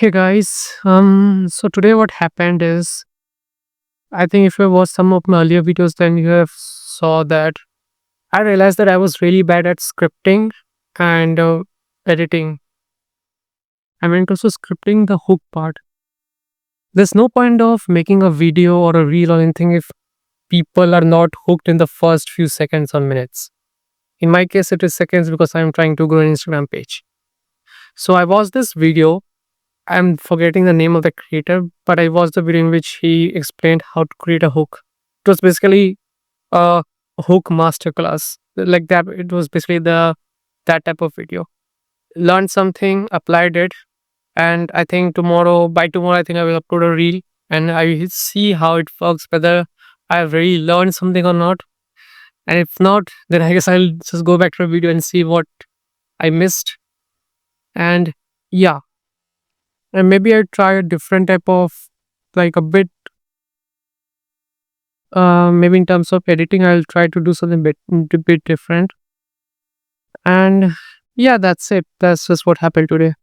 Hey guys, so today what happened is, I think if you watched some of my earlier videos, then you have saw that I realized that I was really bad at scripting and editing. I mean, also scripting the hook part. There's no point of making a video or a reel or anything if people are not hooked in the first few seconds or minutes. In my case, it is seconds because I'm trying to grow an Instagram page. So I watched this video. I'm forgetting the name of the creator, but I watched the video in which he explained how to create a hook. It was basically a hook masterclass. Like that, it was basically the that type of video. Learned something, applied it, and I think by tomorrow, I think I will upload a reel and I will see how it works, whether I really learned something or not. And if not, then I guess I'll just go back to the video and see what I missed. And yeah, and maybe I try a different type of, like a bit, maybe in terms of editing, I'll try to do something bit different. And yeah, that's it. That's just what happened today.